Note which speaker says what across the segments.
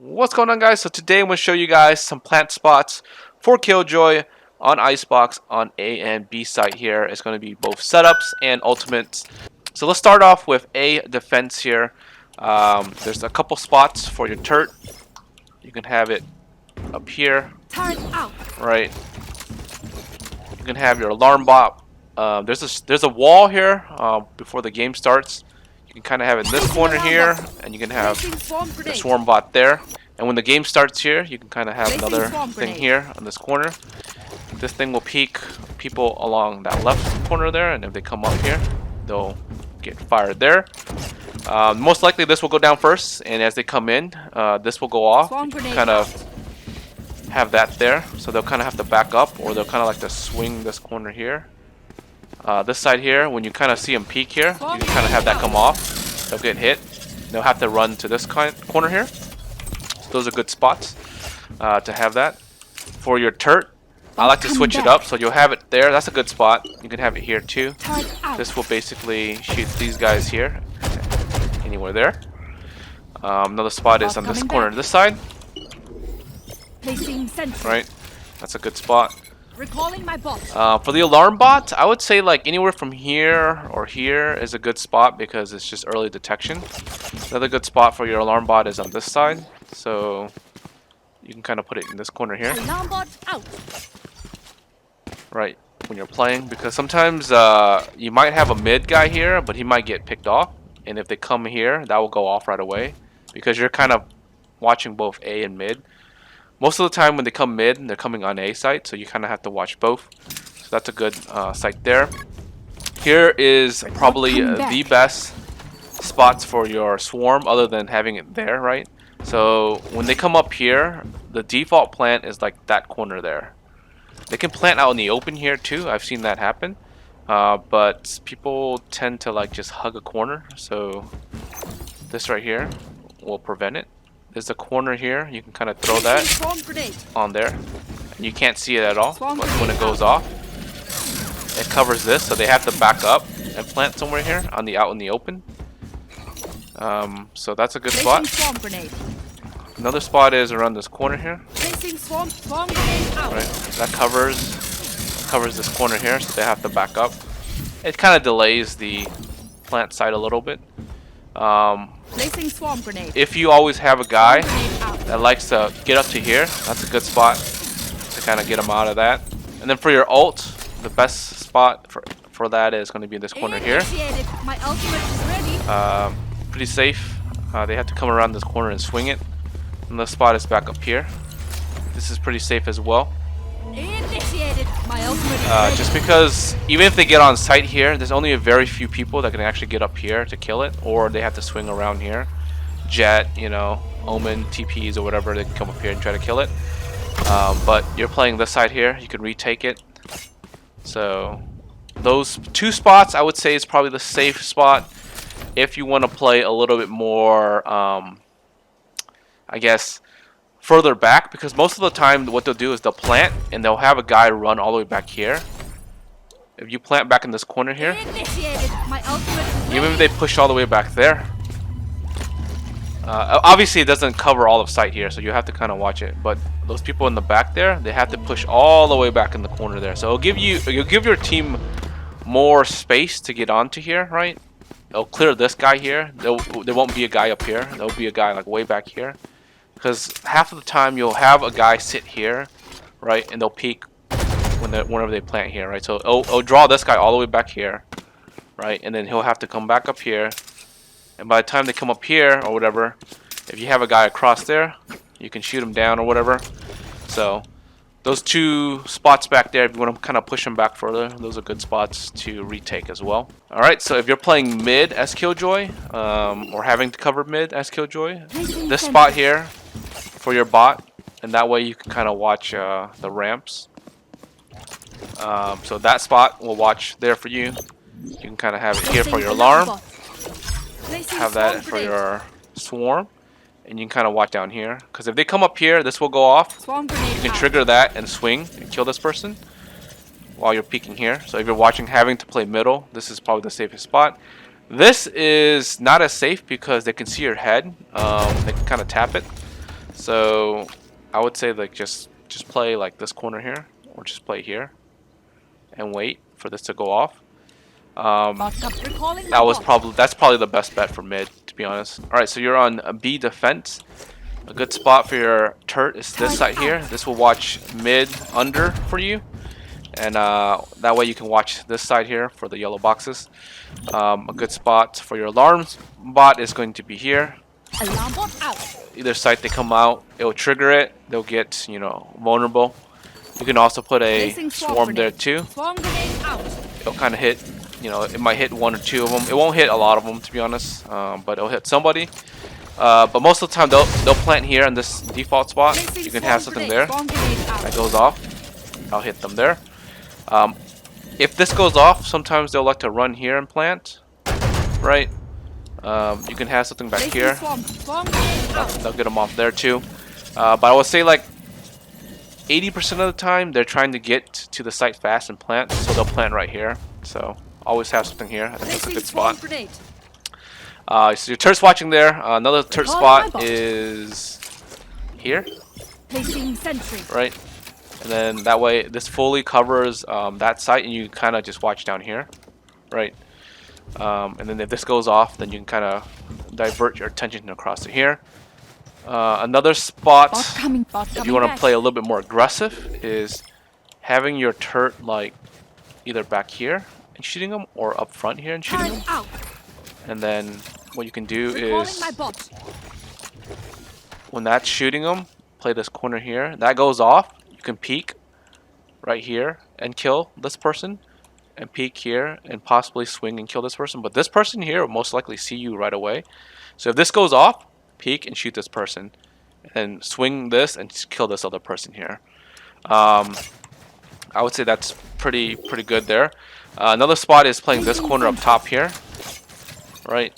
Speaker 1: What's going on, guys? So today I'm going to show you guys some plant spots for Killjoy on Icebox on A and B site here. It's going to be both setups and ultimates. So let's start off with A defense here. There's a couple spots for your turret. You can have it up here, right? You can have your alarm bot. There's a wall here before the game starts. You can kind of have it in this corner here, and you can have the swarm bot there. And when the game starts here, you can kind of have another thing here on this corner. This thing will peek people along that left corner there, and if they come up here, they'll get fired there. Most likely this will go down first, and as they come in, this will go off. Kind of have that there, so they'll kind of have to back up, or they'll kind of like to swing this corner here. This side here, when you kind of see them peek here, you can kind of have that come off. They'll get hit. They'll have to run to this corner here. So those are good spots to have that. For your turret, I like to switch it up, so you'll have it there. That's a good spot. You can have it here too. This will basically shoot these guys here. Anywhere there. Another spot is on this corner, this side. Right, that's a good spot.
Speaker 2: Recalling my bot.
Speaker 1: For the alarm bot, I would say like anywhere from here or here is a good spot because it's just early detection. Another good spot for your alarm bot is on this side, so you can kind of put it in this corner here.
Speaker 2: Alarm bot out.
Speaker 1: Right, when you're playing, because sometimes you might have a mid guy here, but he might get picked off, and if they come here, that will go off right away because you're kind of watching both A and mid. Most of the time when they come mid, they're coming on A site, so you kind of have to watch both. So that's a good site there. Here is probably the best spots for your swarm other than having it there, right? So when they come up here, the default plant is like that corner there. They can plant out in the open here too. I've seen that happen. But people tend to like just hug a corner. So this right here will prevent it. There's a corner here. You can kind of throw that on there. And you can't see it at all. But when it goes off, it covers this. So they have to back up and plant somewhere here on the out in the open. So that's a good spot. Another spot is around this corner here. Right, that covers this corner here, so they have to back up. It kind of delays the plant site a little bit. If you always have a guy that likes to get up to here, that's a good spot to kind of get him out of that. And then for your ult, the best spot for that is going to be in this corner here. Pretty safe. They have to come around this corner and swing it. And the spot is back up here. This is pretty safe as well. Just because even if they get on site here, there's only a very few people that can actually get up here to kill it, or they have to swing around here. Jet, you know, Omen, TPs or whatever, they can come up here and try to kill it. But you're playing this side here, you can retake it. So those two spots I would say is probably the safe spot if you want to play a little bit more I guess further back, because most of the time what they'll do is they'll plant and they'll have a guy run all the way back here. If you plant back in this corner here, even if they push all the way back there, obviously it doesn't cover all of sight here, so you have to kind of watch it. But those people in the back there, they have to push all the way back in the corner there. So you'll give your team more space to get onto here, right? They'll clear this guy here. There won't be a guy up here. There'll be a guy like way back here. Because half of the time you'll have a guy sit here, right, and they'll peek whenever they plant here, right? So it'll draw this guy all the way back here, right, and then he'll have to come back up here. And by the time they come up here or whatever, if you have a guy across there, you can shoot him down or whatever. So those two spots back there, if you want to kind of push them back further, those are good spots to retake as well. All right, so if you're playing mid as Killjoy, or having to cover mid as Killjoy, this spot here for your bot, and that way you can kind of watch the ramps. So that spot will watch there for you. You can kind of have it here for your alarm, have that for your swarm, and you can kind of watch down here, because if they come up here, this will go off. You can trigger that and swing and kill this person while you're peeking here. So if you're watching having to play middle, this is probably the safest spot. This is not as safe because they can see your head. They can kind of tap it. So I would say like just play like this corner here, or just play here and wait for this to go off.
Speaker 2: Recalling my
Speaker 1: That was
Speaker 2: bot.
Speaker 1: that's probably the best bet for mid, to be honest. All right, so you're on B defense. A good spot for your turret is this side here. This will watch mid under for you, and that way you can watch this side here for the yellow boxes. A good spot for your alarms bot is going to be here.
Speaker 2: Alarm bot out.
Speaker 1: Either side they come out, it will trigger it. They'll get, you know, vulnerable. You can also put a
Speaker 2: Placing
Speaker 1: swarm there
Speaker 2: grenade.
Speaker 1: too.
Speaker 2: Swarm grenade out.
Speaker 1: It'll kind of hit, you know, it might hit one or two of them. It won't hit a lot of them, to be honest, but it'll hit somebody. But most of the time they'll plant here in this default spot.
Speaker 2: Placing
Speaker 1: You can
Speaker 2: swarm
Speaker 1: have something
Speaker 2: grenade.
Speaker 1: there
Speaker 2: Swarm grenade out.
Speaker 1: that goes off. I'll hit them there. If this goes off, sometimes they'll like to run here and plant, right? You can have something back
Speaker 2: Placing
Speaker 1: here.
Speaker 2: Swarm grenade out.
Speaker 1: They'll get them off there too. But I would say like 80% of the time they're trying to get to the site fast and plant, so they'll plant right here. So always have something here. I think that's a
Speaker 2: Placing
Speaker 1: good
Speaker 2: swarm
Speaker 1: spot.
Speaker 2: grenade.
Speaker 1: So your turret's watching there. Another turret
Speaker 2: Recalling my
Speaker 1: spot
Speaker 2: bot.
Speaker 1: is here,
Speaker 2: Placing sentry.
Speaker 1: right? And then that way this fully covers that site, and you kind of just watch down here, right? And then if this goes off, then you can kind of divert your attention across to here. Another spot,
Speaker 2: Bot coming. Bot
Speaker 1: if
Speaker 2: coming
Speaker 1: you want to
Speaker 2: back.
Speaker 1: play a little bit more aggressive, is having your turret like either back here and shooting them, or up front here and shooting
Speaker 2: Turret
Speaker 1: them.
Speaker 2: out.
Speaker 1: And then what you can do
Speaker 2: Recalling
Speaker 1: is,
Speaker 2: my bot.
Speaker 1: when that's shooting them, play this corner here. That goes off. You can peek right here and kill this person, and peek here and possibly swing and kill this person. But this person here will most likely see you right away. So if this goes off, peek and shoot this person, and swing this and kill this other person here. I would say that's pretty good there. Another spot is playing this corner up top here, right?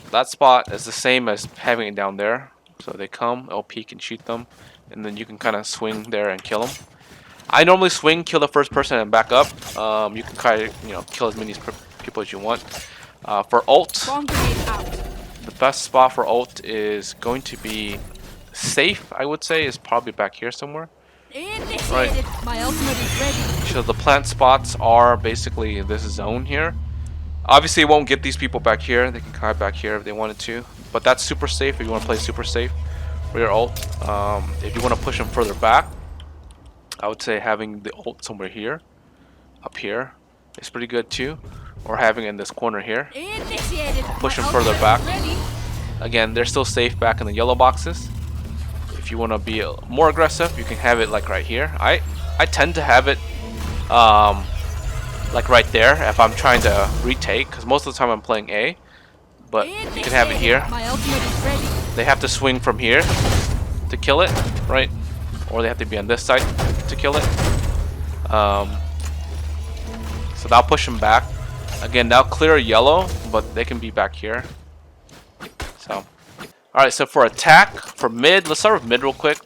Speaker 1: That spot is the same as having it down there. So they come, I'll peek and shoot them, and then you can kind of swing there and kill them. I normally swing, kill the first person, and back up. You can try to, you know, kill as many people as you want. For ult,
Speaker 2: Swarm grenade out.
Speaker 1: the best spot for ult is going to be safe. I would say is probably back here somewhere.
Speaker 2: Initiated. My ultimate is ready.
Speaker 1: So the plant spots are basically in this zone here. Obviously, it won't get these people back here. They can hide back here if they wanted to. But that's super safe if you want to play super safe for your ult. If you want to push them further back, I would say having the ult somewhere here, up here, is pretty good too. Or having it in this corner here.
Speaker 2: Initiated.
Speaker 1: Push
Speaker 2: My
Speaker 1: them further
Speaker 2: ultimate
Speaker 1: back.
Speaker 2: is ready.
Speaker 1: Again, they're still safe back in the yellow boxes. If you want to be more aggressive, you can have it like right here. I tend to have it like right there if I'm trying to retake, because most of the time I'm playing A. But you can have it here.
Speaker 2: My ultimate is ready.
Speaker 1: They have to swing from here to kill it, right? Or they have to be on this side to kill it. So that'll push them back. Again, that'll clear yellow, but they can be back here. So, alright, so for attack, for mid, let's start with mid real quick.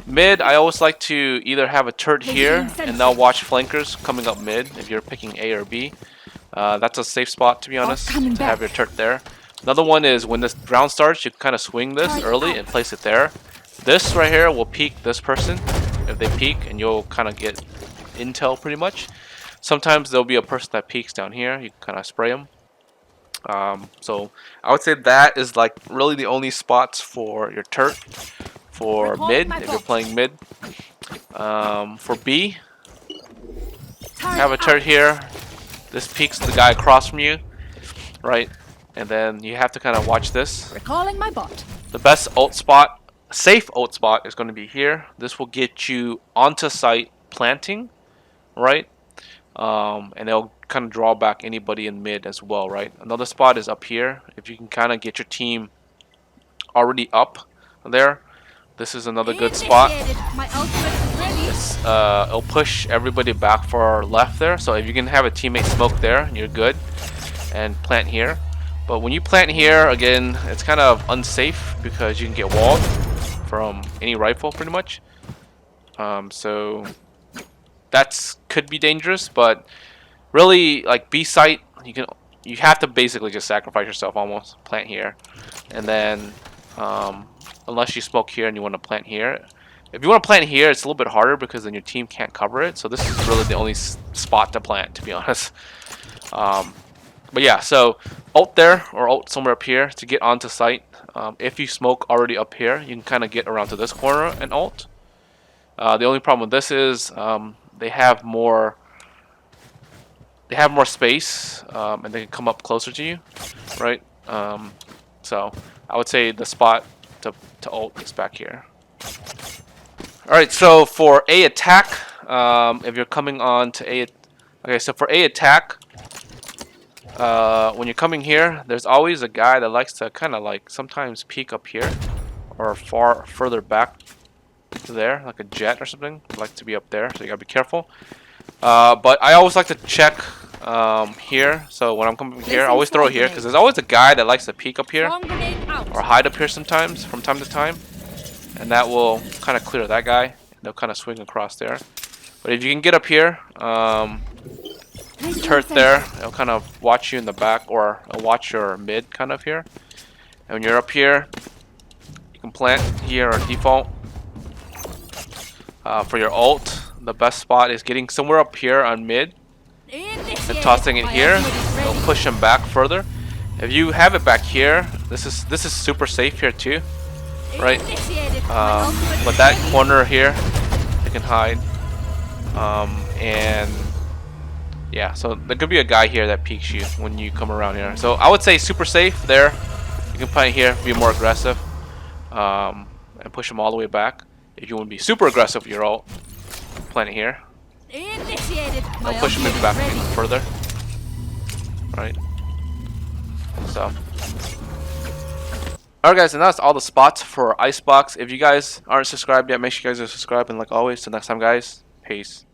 Speaker 1: Mid, I always like to either have a turret here, and they'll watch flankers coming up mid if you're picking A or B. That's a safe spot, to be honest,
Speaker 2: coming
Speaker 1: to have
Speaker 2: back.
Speaker 1: your turret there. Another one is when this round starts, you kind of swing this
Speaker 2: Turret
Speaker 1: early
Speaker 2: out.
Speaker 1: and place it there. This right here will peek this person if they peek, and you'll kind of get intel pretty much. Sometimes there'll be a person that peeks down here. You can kind of spray them. So I would say that is like really the only spots for your turret for
Speaker 2: Recalling
Speaker 1: mid
Speaker 2: my
Speaker 1: if you're
Speaker 2: bot.
Speaker 1: playing mid. For B,
Speaker 2: Turret
Speaker 1: have a
Speaker 2: out.
Speaker 1: turret here. This peeks the guy across from you, right? And then you have to kind of watch this.
Speaker 2: Recalling my bot.
Speaker 1: The best ult spot, safe ult spot, is going to be here. This will get you onto site planting, right? And it'll kind of draw back anybody in mid as well, right? Another spot is up here. If you can kind of get your team already up there, this is another good spot.
Speaker 2: Initiated. My ultimate is ready.
Speaker 1: It'll push everybody back for left there. So if you can have a teammate smoke there, you're good. And plant here. But when you plant here, again, it's kind of unsafe because you can get walled from any rifle pretty much. So that's could be dangerous, but really like B site, you have to basically just sacrifice yourself almost, plant here, and then unless you smoke here and you want to plant here. If you want to plant here, it's a little bit harder because then your team can't cover it. So this is really the only spot to plant, to be honest. But yeah, so ult there or ult somewhere up here to get onto site. If you smoke already up here, you can kind of get around to this corner and ult. The only problem with this is they have more space and they can come up closer to you, right? So I would say the spot to ult is back here. Alright, so for A attack, if you're coming on to A... Okay, so for A attack, when you're coming here, there's always a guy that likes to kind of like sometimes peek up here or further back there, like a jet or something. Like to be up there, so you gotta be careful. But I always like to check here. So when I'm coming here, I always throw it here because there's always a guy that likes to peek up here or hide up here sometimes from time to time, and that will kind of clear that guy. They'll kind of swing across there. But if you can get up here, turret there, it'll kind of watch you in the back or it'll watch your mid kind of here. And when you're up here, you can plant here or default. For your ult, the best spot is getting somewhere up here on mid and tossing it here. It'll push him back further. If you have it back here, this is super safe here too, right? But that corner here, you can hide. And yeah, so there could be a guy here that peeks you when you come around here. So I would say super safe there. You can plant here, be more aggressive, and push him all the way back. If you want to be super aggressive with your ult, plant it here. I'll push him maybe back even further. Right. So. Alright guys, and that's all the spots for Icebox. If you guys aren't subscribed yet, make sure you guys are subscribed. And like always, till next time guys, peace.